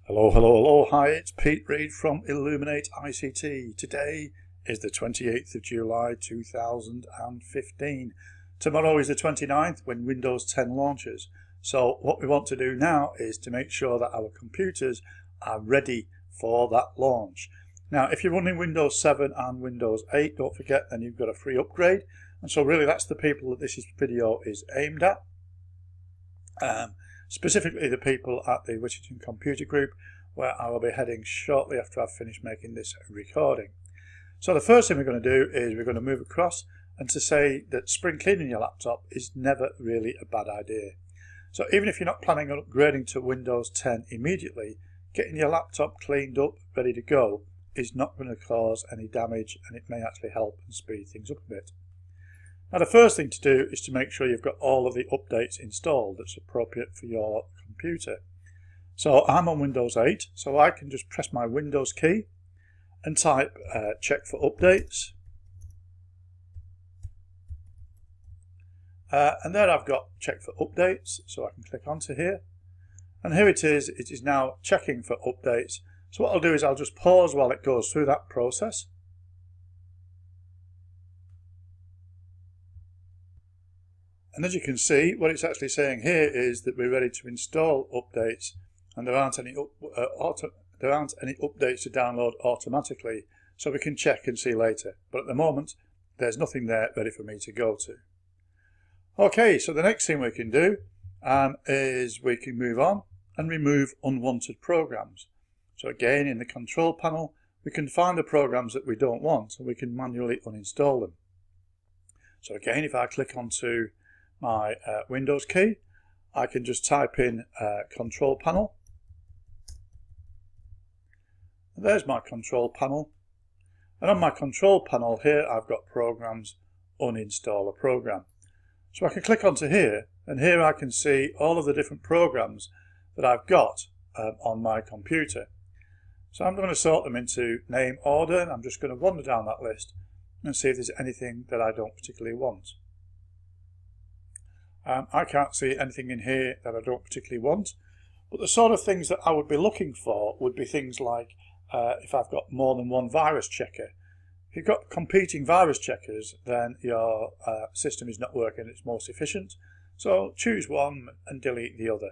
Hello, hello, hello, hi, it's Pete Reed from Illuminate ICT. Today is the 28th of July 2015. Tomorrow is the 29th when Windows 10 launches. So what we want to do now is to make sure that our computers are ready for that launch. Now, if you're running Windows 7 and Windows 8, don't forget, then you've got a free upgrade. And so really that's the people that this video is aimed at. Specifically the people at the Wichita Computer Group, where I will be heading shortly after I've finished making this recording. So the first thing we're going to do is we're going to move across and to say that spring cleaning your laptop is never really a bad idea. So even if you're not planning on upgrading to Windows 10 immediately, getting your laptop cleaned up, ready to go, is not going to cause any damage, and it may actually help and speed things up a bit. Now the first thing to do is to make sure you've got all of the updates installed that's appropriate for your computer. So I'm on Windows 8, so I can just press my Windows key and type check for updates. And there I've got check for updates, so I can click onto here. And here it is now checking for updates. So what I'll do is I'll just pause while it goes through that process. And as you can see, what it's actually saying here is that we're ready to install updates, and there aren't any updates to download automatically, so we can check and see later. But at the moment, there's nothing there ready for me to go to. Okay, so the next thing we can do is we can move on and remove unwanted programs. So again, in the control panel, we can find the programs that we don't want, and we can manually uninstall them. So again, if I click onto my Windows key, I can just type in control panel. And there's my control panel, and on my control panel here I've got programs, uninstall a program. So I can click onto here, and here I can see all of the different programs that I've got on my computer. So I'm going to sort them into name order, and I'm just going to wander down that list and see if there's anything that I don't particularly want. I can't see anything in here that I don't particularly want, but the sort of things that I would be looking for would be things like if I've got more than one virus checker. If you've got competing virus checkers, then your system is not working its most efficient, so choose one and delete the other.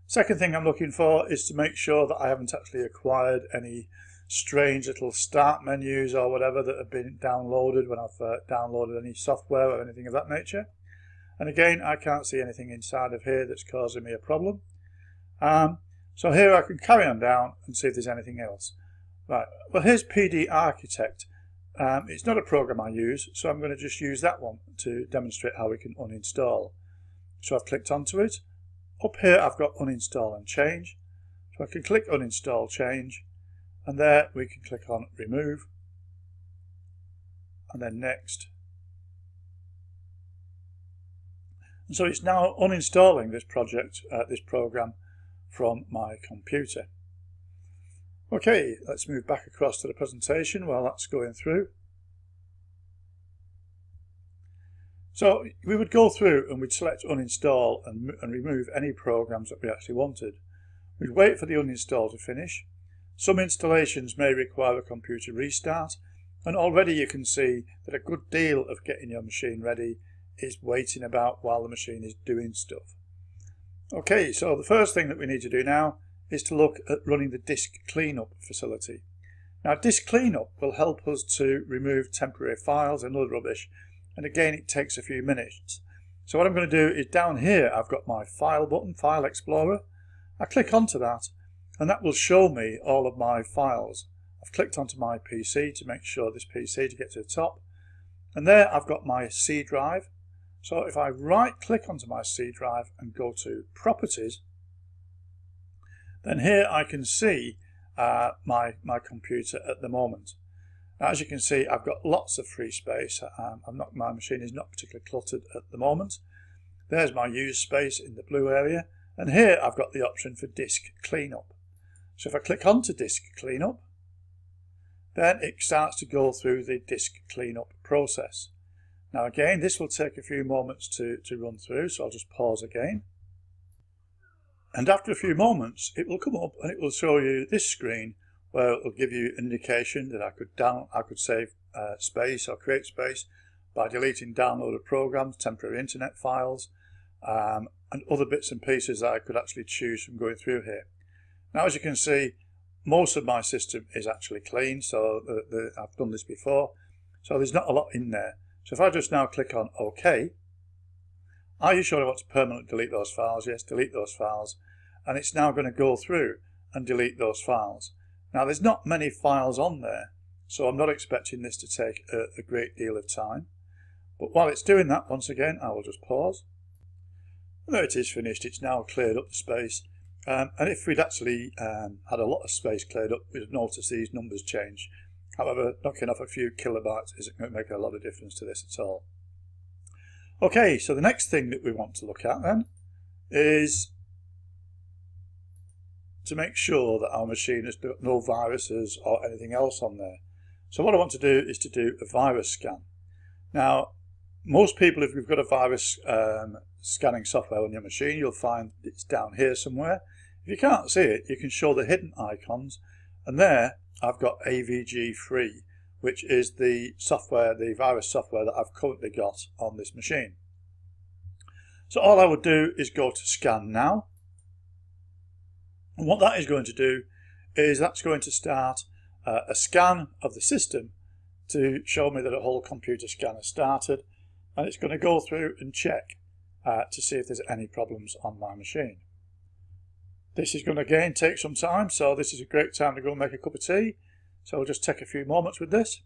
Second thing I'm looking for is to make sure that I haven't actually acquired any strange little start menus or whatever that have been downloaded when I've downloaded any software or anything of that nature. And again, I can't see anything inside of here that's causing me a problem. So here I can carry on down and see if there's anything else. Right, well here's PD Architect. It's not a program I use, so I'm going to just use that one to demonstrate how we can uninstall. So I've clicked onto it. Up here I've got uninstall and change. So I can click uninstall change, and there we can click on remove, and then next. And so it's now uninstalling this program from my computer. Okay, let's move back across to the presentation while that's going through. So we would go through and we'd select uninstall and remove any programs that we actually wanted. We'd wait for the uninstall to finish. Some installations may require a computer restart, and already you can see that a good deal of getting your machine ready is waiting about while the machine is doing stuff. Okay, so the first thing that we need to do now is to look at running the disk cleanup facility. Now disk cleanup will help us to remove temporary files and other rubbish, and again it takes a few minutes. So what I'm going to do is down here I've got my file button, File Explorer. I click onto that and that will show me all of my files. I've clicked onto my PC to make sure this PC to get to the top, and there I've got my C drive. So if I right click onto my C drive and go to Properties, then here I can see my computer at the moment. Now, as you can see, I've got lots of free space. My machine is not particularly cluttered at the moment. There's my use space in the blue area, and here I've got the option for disk cleanup. So if I click onto disk cleanup, then it starts to go through the disk cleanup process. Now again, this will take a few moments to run through, so I'll just pause again. And after a few moments, it will come up and it will show you this screen where it will give you an indication that I could save space or create space by deleting downloaded programs, temporary internet files, and other bits and pieces that I could actually choose from going through here. Now, as you can see, most of my system is actually clean, so I've done this before, so there's not a lot in there. So if I just now click on OK, are you sure I want to permanently delete those files? Yes, delete those files. And it's now going to go through and delete those files. Now, there's not many files on there, so I'm not expecting this to take a great deal of time. But while it's doing that, once again, I will just pause. And there it is finished. It's now cleared up the space. And if we'd actually had a lot of space cleared up, we'd have noticed these numbers change. However, knocking off a few kilobytes isn't going to make a lot of difference to this at all. Okay, so the next thing that we want to look at then is to make sure that our machine has got no viruses or anything else on there. So what I want to do is to do a virus scan. Now, most people, if you've got a virus scanning software on your machine, you'll find it's down here somewhere. If you can't see it, you can show the hidden icons, and there I've got AVG free, which is the software, the virus software that I've currently got on this machine. So all I would do is go to Scan Now. And what that is going to do is that's going to start a scan of the system to show me that a whole computer scan has started, and it's going to go through and check to see if there's any problems on my machine. This is going to again take some time, so this is a great time to go and make a cup of tea. So we'll just take a few moments with this.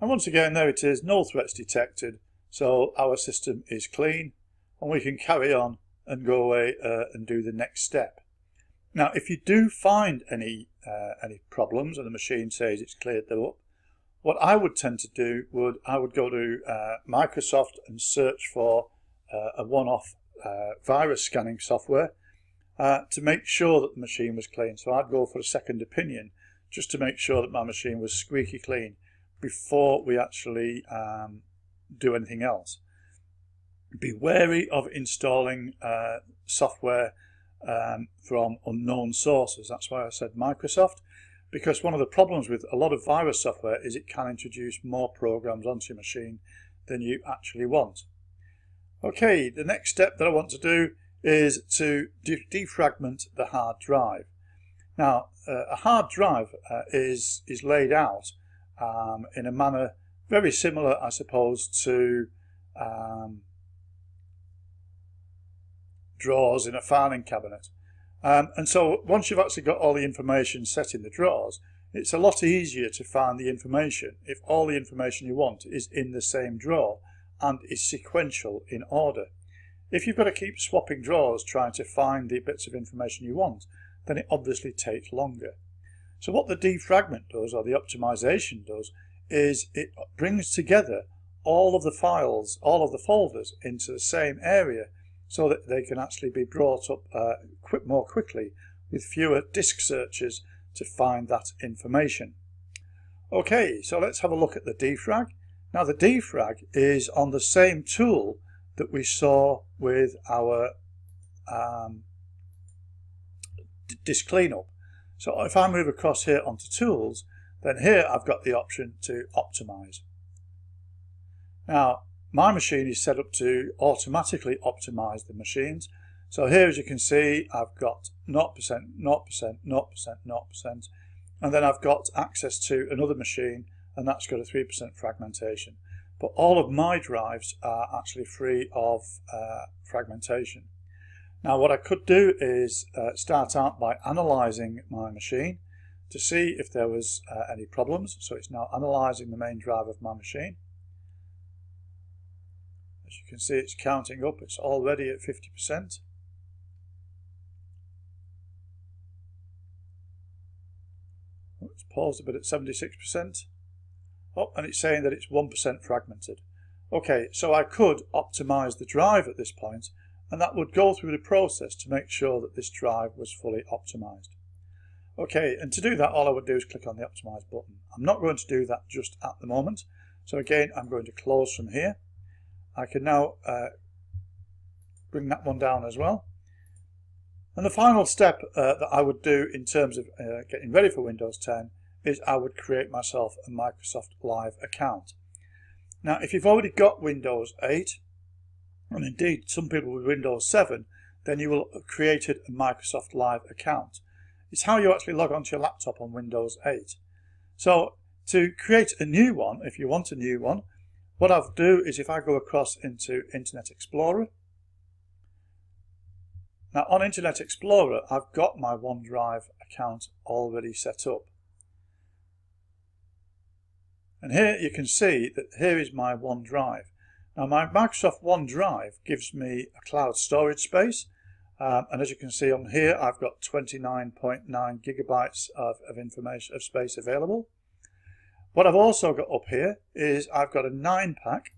And once again, there it is, no threats detected. So our system is clean and we can carry on and go away and do the next step. Now, if you do find any problems and the machine says it's cleared them up, what I would tend to do I would go to Microsoft and search for a one-off virus scanning software to make sure that the machine was clean. So I'd go for a second opinion just to make sure that my machine was squeaky clean before we actually do anything else. Be wary of installing software from unknown sources. That's why I said Microsoft, because one of the problems with a lot of virus software is it can introduce more programs onto your machine than you actually want. Okay, the next step that I want to do is to defragment the hard drive. Now, a hard drive is laid out in a manner very similar, I suppose, to drawers in a filing cabinet. And so once you've actually got all the information set in the drawers, it's a lot easier to find the information if all the information you want is in the same drawer and is sequential in order. If you've got to keep swapping drawers trying to find the bits of information you want, then it obviously takes longer. So what the defragment does, or the optimization does, is it brings together all of the files, all of the folders into the same area so that they can actually be brought up more quickly with fewer disk searches to find that information. Okay, so let's have a look at the defrag. Now the defrag is on the same tool that we saw with our disk cleanup. So if I move across here onto tools, then here I've got the option to optimize. Now my machine is set up to automatically optimize the machines. So here, as you can see, I've got 0%, 0%, 0%, 0%, and then I've got access to another machine, and that's got a 3% fragmentation. But all of my drives are actually free of fragmentation. Now what I could do is start out by analysing my machine to see if there was any problems. So it's now analysing the main drive of my machine. As you can see, it's counting up, it's already at 50%. It's paused a bit at 76%. Oh, and it's saying that it's 1% fragmented. Okay, so I could optimize the drive at this point, and that would go through the process to make sure that this drive was fully optimized. Okay, and to do that, all I would do is click on the optimize button. I'm not going to do that just at the moment. So again, I'm going to close from here. I can now bring that one down as well. And the final step that I would do in terms of getting ready for Windows 10 is I would create myself a Microsoft Live account. Now, if you've already got Windows 8, and indeed some people with Windows 7, then you will have created a Microsoft Live account. It's how you actually log onto your laptop on Windows 8. So to create a new one, if you want a new one, what I'll do is if I go across into Internet Explorer. Now on Internet Explorer, I've got my OneDrive account already set up. And here you can see that here is my OneDrive. Now my Microsoft OneDrive gives me a cloud storage space, and as you can see on here I've got 29.9 gigabytes of information, of space available. What I've also got up here is I've got a 9-pack,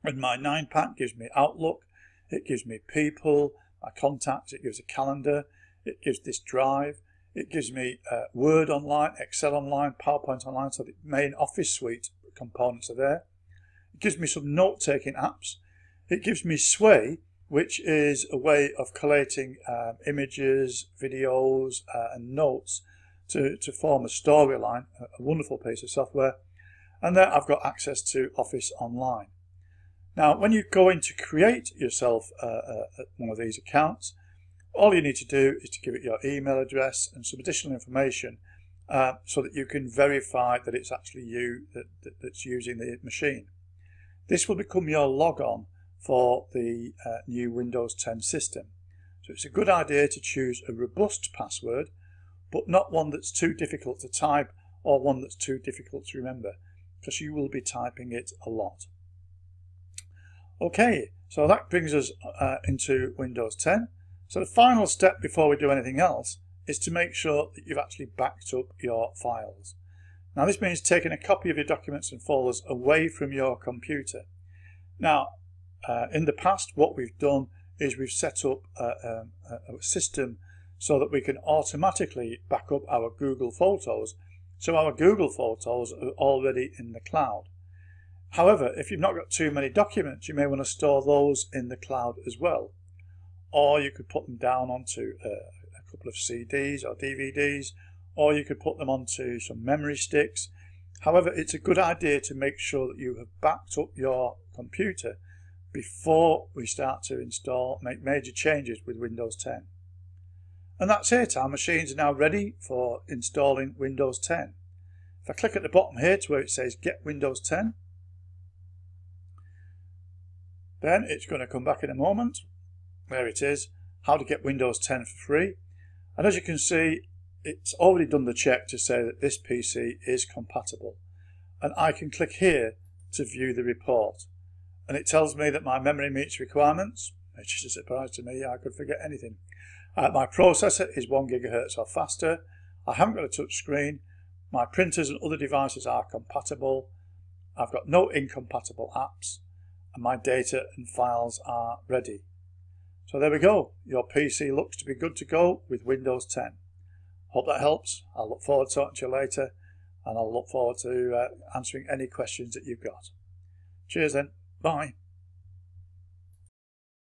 and my 9-pack gives me Outlook, it gives me people, my contacts, it gives a calendar, it gives this drive, it gives me Word online, Excel online, PowerPoint online, so the main Office suite components are there. It gives me some note-taking apps. It gives me Sway, which is a way of collating images, videos and notes to form a storyline, a wonderful piece of software. And there I've got access to Office Online. Now when you go in to create yourself one of these accounts, all you need to do is to give it your email address and some additional information so that you can verify that it's actually you that's using the machine. This will become your logon for the new Windows 10 system. So it's a good idea to choose a robust password, but not one that's too difficult to type or one that's too difficult to remember, because you will be typing it a lot. Okay, so that brings us into Windows 10. So the final step before we do anything else is to make sure that you've actually backed up your files. Now this means taking a copy of your documents and folders away from your computer. Now in the past what we've done is we've set up a system so that we can automatically back up our Google Photos. So our Google Photos are already in the cloud. However, if you've not got too many documents, you may want to store those in the cloud as well. Or you could put them down onto a couple of CDs or DVDs, or you could put them onto some memory sticks. However, it's a good idea to make sure that you have backed up your computer before we start to make major changes with Windows 10. And that's it, our machines are now ready for installing Windows 10. If I click at the bottom here to where it says Get Windows 10, then it's going to come back in a moment. There it is, how to get Windows 10 for free. And as you can see, it's already done the check to say that this PC is compatible. And I can click here to view the report. And it tells me that my memory meets requirements, which is a surprise to me. I could forget anything. My processor is 1 GHz or faster. I haven't got a touch screen. My printers and other devices are compatible. I've got no incompatible apps. And my data and files are ready. So there we go. Your PC looks to be good to go with Windows 10. Hope that helps. I'll look forward to talking to you later, and I'll look forward to answering any questions that you've got. Cheers then. Bye.